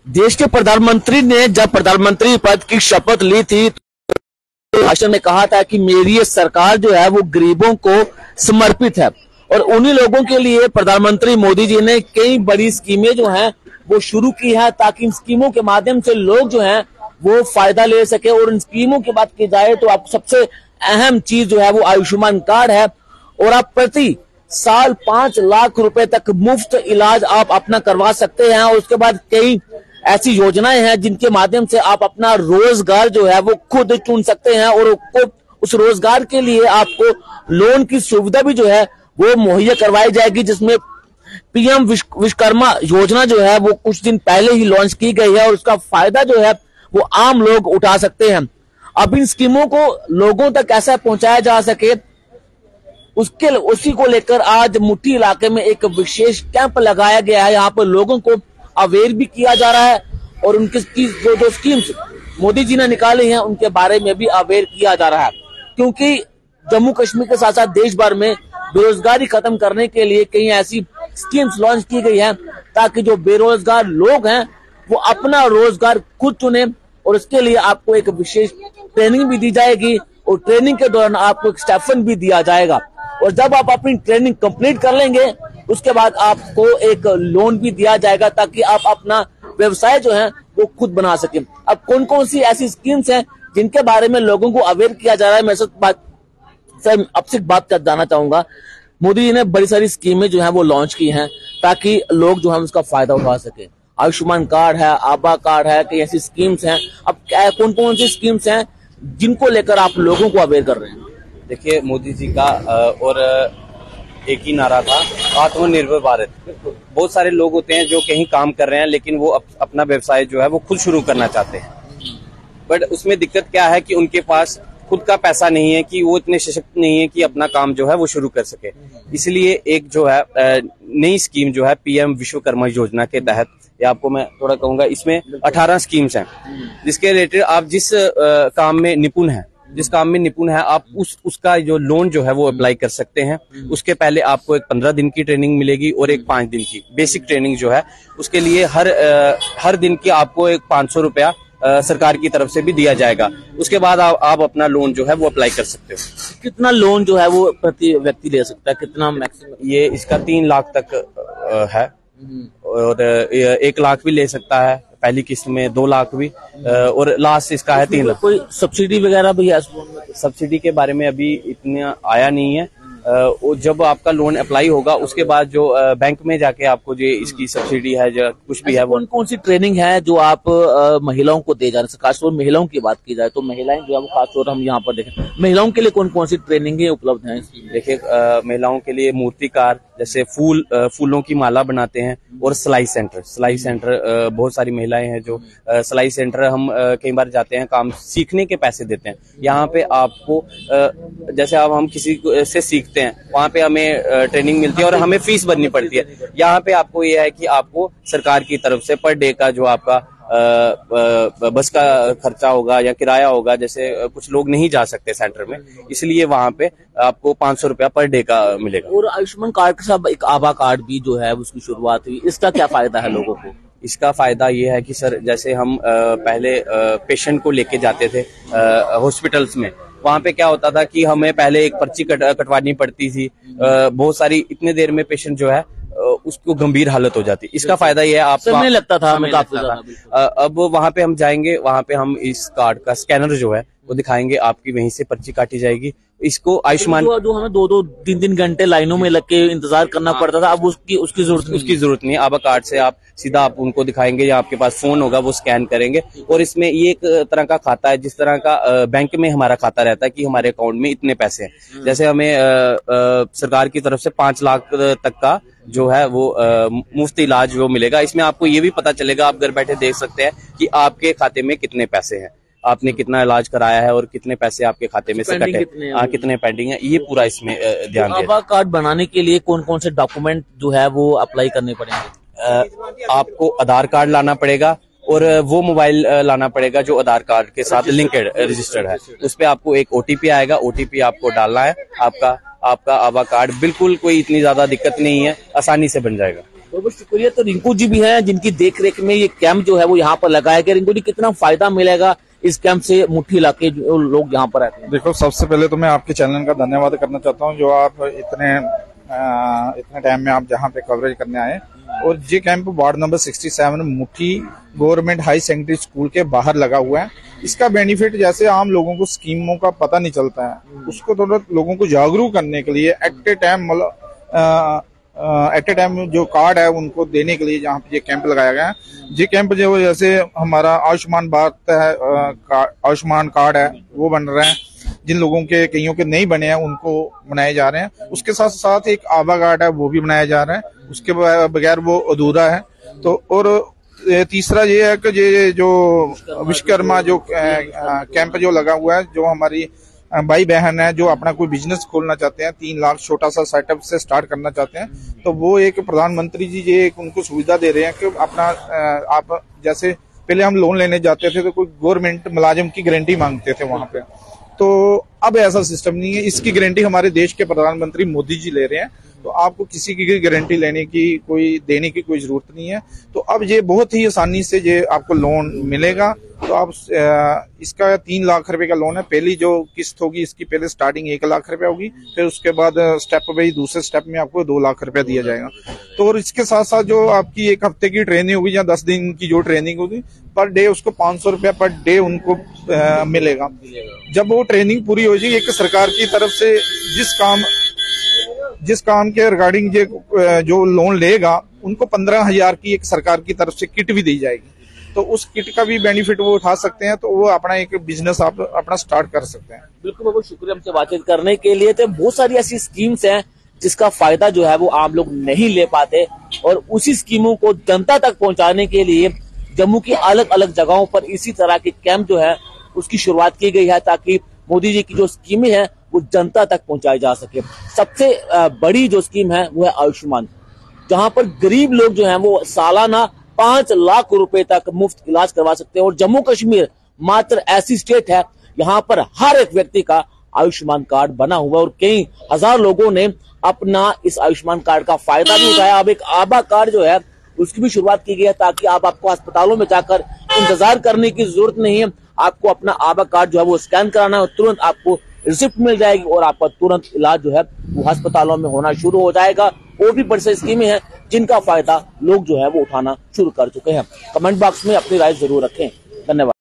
देश के प्रधानमंत्री ने जब प्रधानमंत्री पद की शपथ ली थी तो भाषण में कहा था कि मेरी ये सरकार जो है वो गरीबों को समर्पित है और उन्हीं लोगों के लिए प्रधानमंत्री मोदी जी ने कई बड़ी स्कीमें जो हैं वो शुरू की है ताकि इन स्कीमों के माध्यम से लोग जो हैं वो फायदा ले सके। और इन स्कीमों की बात की जाए तो आपको सबसे अहम चीज जो है वो आयुष्मान कार्ड है और आप प्रति साल 5 लाख रुपए तक मुफ्त इलाज आप अपना करवा सकते हैं। और उसके बाद कई ऐसी योजनाएं हैं जिनके माध्यम से आप अपना रोजगार जो है वो खुद चुन सकते हैं और उस रोजगार के लिए आपको लोन की सुविधा भी जो है वो मुहैया करवाई जाएगी, जिसमें पीएम विश्वकर्मा योजना जो है वो कुछ दिन पहले ही लॉन्च की गई है और उसका फायदा जो है वो आम लोग उठा सकते हैं। अब इन स्कीमों को लोगों तक कैसे पहुंचाया जा सके उसी को लेकर आज मुट्ठी इलाके में एक विशेष कैंप लगाया गया है। यहाँ पर लोगों को अवेयर भी किया जा रहा है और उनकी जो स्कीम्स मोदी जी ने निकाली हैं उनके बारे में भी अवेयर किया जा रहा है, क्योंकि जम्मू कश्मीर के साथ साथ देश भर में बेरोजगारी खत्म करने के लिए कई ऐसी स्कीम्स लॉन्च की गई हैं ताकि जो बेरोजगार लोग हैं वो अपना रोजगार खुद चुने। और इसके लिए आपको एक विशेष ट्रेनिंग भी दी जाएगी और ट्रेनिंग के दौरान आपको एक स्टाइपेंड भी दिया जाएगा और जब आप अपनी ट्रेनिंग कंप्लीट कर लेंगे उसके बाद आपको एक लोन भी दिया जाएगा ताकि आप अपना व्यवसाय जो है वो खुद बना सके। अब कौन कौन सी ऐसी स्कीम्स हैं जिनके बारे में लोगों को अवेयर किया जा रहा है, मैं आपसे बात कर जाना चाहूंगा। मोदी जी ने बड़ी सारी स्कीमें जो है वो लॉन्च की हैं ताकि लोग जो है उसका फायदा उठा सके। आयुष्मान कार्ड है, आभा कार्ड है, कई ऐसी स्कीम्स हैं। अब क्या कौन कौन सी स्कीम्स हैं जिनको लेकर आप लोगों को अवेयर कर रहे हैं? देखिए, मोदी जी का और एक ही नारा था, आत्मनिर्भर भारत। बहुत सारे लोग होते हैं जो कहीं काम कर रहे हैं लेकिन वो अपना व्यवसाय जो है वो खुद शुरू करना चाहते हैं, बट उसमें दिक्कत क्या है कि उनके पास खुद का पैसा नहीं है, कि वो इतने सशक्त नहीं है कि अपना काम जो है वो शुरू कर सके। इसलिए एक जो है नई स्कीम जो है पीएम विश्वकर्मा योजना के तहत, या आपको मैं थोड़ा कहूंगा, इसमें 18 स्कीम्स हैं जिसके रिलेटेड आप जिस काम में निपुण है आप उसका जो लोन जो है वो अप्लाई कर सकते हैं। उसके पहले आपको एक 15 दिन की ट्रेनिंग मिलेगी और एक 5 दिन की बेसिक ट्रेनिंग जो है उसके लिए हर दिन की आपको एक 500 रुपया सरकार की तरफ से भी दिया जाएगा। उसके बाद आप अपना लोन जो है वो अप्लाई कर सकते हो। कितना लोन जो है वो प्रति व्यक्ति ले सकता है, कितना मैक्सिमम? ये इसका 3 लाख तक है और 1 लाख भी ले सकता है, पहली किस्त में 2 लाख भी, और लास्ट इसका है 3 लाख। कोई सब्सिडी वगैरह भी है? सब्सिडी के बारे में अभी इतना आया नहीं है। जब आपका लोन अप्लाई होगा उसके बाद जो बैंक में जाके आपको जो इसकी सब्सिडी है जो कुछ भी है वो। कौन कौन सी ट्रेनिंग है जो आप महिलाओं को दे जा रहे हैं? खासतौर महिलाओं की बात की जाए तो महिलाएं जो है वो खासतौर हम यहाँ पर देखें, महिलाओं के लिए कौन कौन सी ट्रेनिंग उपलब्ध है? देखिए, महिलाओं के लिए मूर्तिकार, जैसे फूलों की माला बनाते हैं, और सिलाई सेंटर बहुत सारी महिलाएं हैं जो सिलाई सेंटर, हम कई बार जाते हैं, काम सीखने के पैसे देते हैं। यहाँ पे आपको जैसे अब हम किसी से सीखते हैं वहाँ पे हमें ट्रेनिंग मिलती है और हमें फीस भरनी पड़ती है। यहाँ पे आपको ये है कि आपको सरकार की तरफ से पर डे का जो आपका बस का खर्चा होगा या किराया होगा, जैसे कुछ लोग नहीं जा सकते सेंटर में, इसलिए वहाँ पे आपको 500 रुपया पर डे का मिलेगा। और आयुष्मान कार्ड के साथ एक आभा कार्ड भी जो है उसकी शुरुआत हुई, इसका क्या फायदा है लोगों को? इसका फायदा ये है कि सर, जैसे हम पहले पेशेंट को लेके जाते थे हॉस्पिटल्स में, वहाँ पे क्या होता था कि हमें पहले एक पर्ची कटवानी पड़ती थी, बहुत सारी, इतने देर में पेशेंट जो है उसको गंभीर हालत हो जाती। इसका फायदा ये है, आप समय लगता था हमें काफी ज्यादा। अब वहाँ पे हम जाएंगे, वहाँ पे हम इस कार्ड का स्कैनर जो है वो दिखाएंगे, आपकी वहीं से पर्ची काटी जाएगी। इसको आयुष्मान जो हमें 2-2, 3-3 घंटे लाइनों में लग के इंतजार करना पड़ता था, अब उसकी जरूरत नहीं है। आभा कार्ड से आप सीधा आप उनको दिखाएंगे या आपके पास फोन होगा, वो स्कैन करेंगे और इसमें ये एक तरह का खाता है जिस तरह का बैंक में हमारा खाता रहता है कि हमारे अकाउंट में इतने पैसे हैं। जैसे हमें सरकार की तरफ से 5 लाख तक का जो है वो मुफ्त इलाज वो मिलेगा। इसमें आपको ये भी पता चलेगा, आप घर बैठे देख सकते हैं कि आपके खाते में कितने पैसे हैं, आपने कितना इलाज कराया है और कितने पैसे आपके खाते में से कटे, कितने पेंडिंग है, ये पूरा इसमें ध्यान दें। आभा कार्ड बनाने के लिए कौन कौन से डॉक्यूमेंट जो है वो अप्लाई करने पड़ेंगे? आपको आधार कार्ड लाना पड़ेगा और वो मोबाइल लाना पड़ेगा जो आधार कार्ड के साथ लिंकेड रजिस्टर्ड है। उस पे आपको एक OTP आएगा, OTP आपको डालना है। आपका आभा कार्ड बिल्कुल कोई इतनी ज्यादा दिक्कत नहीं है, आसानी से बन जाएगा। बहुत बहुत शुक्रिया। तो रिंकू जी भी हैं जिनकी देखरेख में ये कैंप जो है वो यहाँ पर लगाया गया। रिंकू जी, कितना फायदा मिलेगा इस कैंप से मुट्ठी इलाके जो लोग यहाँ पर रहते हैं? देखो, सबसे पहले तो मैं आपके चैनल का धन्यवाद करना चाहता हूँ, जो आप इतने टाइम में आप जहाँ पे कवरेज करने आए। और ये कैंप वार्ड नंबर 67 मुट्ठी गवर्नमेंट हाई सेकेंडरी स्कूल के बाहर लगा हुआ है। इसका बेनिफिट, जैसे आम लोगों को स्कीमों का पता नहीं चलता है, उसको थोड़ा लोगों को जागरूक करने के लिए एट ए टाइम जो कार्ड है उनको देने के लिए जहाँ पे ये कैंप लगाया गया है। ये कैंप जो जैसे हमारा आयुष्मान भारत है, आयुष्मान कार्ड है, वो बन रहे हैं। जिन लोगों के कईयों के नहीं बने हैं उनको बनाए जा रहे हैं। उसके साथ साथ एक आभा कार्ड है, वो भी बनाया जा रहा है। उसके बगैर वो अधूरा है। तो और तीसरा ये है कि ये जो विश्वकर्मा जो कैंप जो लगा हुआ है, जो हमारी भाई बहन है जो अपना कोई बिजनेस खोलना चाहते हैं, 3 लाख छोटा सा सेटअप से स्टार्ट करना चाहते हैं, तो वो एक प्रधानमंत्री जी ये एक उनको सुविधा दे रहे हैं कि अपना आप जैसे पहले हम लोन लेने जाते थे तो कोई गवर्नमेंट मुलाजिम की गारंटी मांगते थे वहां पे, तो अब ऐसा सिस्टम नहीं है। इसकी गारंटी हमारे देश के प्रधानमंत्री मोदी जी ले रहे हैं। तो आपको किसी की गारंटी लेने की देने की कोई जरूरत नहीं है। तो अब ये बहुत ही आसानी से ये आपको लोन मिलेगा। तो आप इसका 3 लाख रुपए का लोन है। पहली जो किस्त होगी इसकी पहले स्टार्टिंग 1 लाख रुपया होगी, फिर उसके बाद स्टेप बाई दूसरे स्टेप में आपको 2 लाख रुपया दिया जाएगा। तो और इसके साथ साथ जो आपकी 1 हफ्ते की ट्रेनिंग होगी या 10 दिन की जो ट्रेनिंग होगी, पर डे उसको 500 रुपया पर डे उनको मिलेगा। जब वो ट्रेनिंग पूरी हो जाएगी, एक सरकार की तरफ से जिस काम के रिगार्डिंग जो लोन लेगा उनको 15,000 की एक सरकार की तरफ से किट भी दी जाएगी। तो उस किट का भी बेनिफिट वो उठा सकते हैं। तो वो अपना एक बिजनेस आप अपना स्टार्ट कर सकते हैं। बिल्कुल, बहुत शुक्रिया हमसे बातचीत करने के लिए। तो बहुत सारी ऐसी स्कीम्स हैं जिसका फायदा जो है वो आम लोग नहीं ले पाते, और उसी स्कीमों को जनता तक पहुंचाने के लिए जम्मू की अलग अलग जगहों पर इसी तरह के कैंप जो है उसकी शुरुआत की गई है, ताकि मोदी जी की जो स्कीमें हैं वो जनता तक पहुंचाई जा सके। सबसे बड़ी जो स्कीम है वो है आयुष्मान, जहां पर गरीब लोग जो हैं वो सालाना 5 लाख रुपए तक मुफ्त इलाज करवा सकते हैं। और जम्मू कश्मीर मात्र ऐसी स्टेट है यहाँ पर हर एक व्यक्ति का आयुष्मान कार्ड बना हुआ है, और कई हजार लोगों ने अपना इस आयुष्मान कार्ड का फायदा भी उठाया। अब एक आभा कार्ड जो है उसकी भी शुरुआत की गई है, ताकि आपको अस्पतालों में जाकर इंतजार करने की जरूरत नहीं है। आपको अपना आभा कार्ड जो है वो स्कैन कराना है, तुरंत आपको रिसिप्ट मिल जाएगी और आपका तुरंत इलाज जो है वो अस्पतालों में होना शुरू हो जाएगा। और भी बड़ी सारी स्कीमें हैं जिनका फायदा लोग जो है वो उठाना शुरू कर चुके हैं। कमेंट बॉक्स में अपनी राय जरूर रखें। धन्यवाद।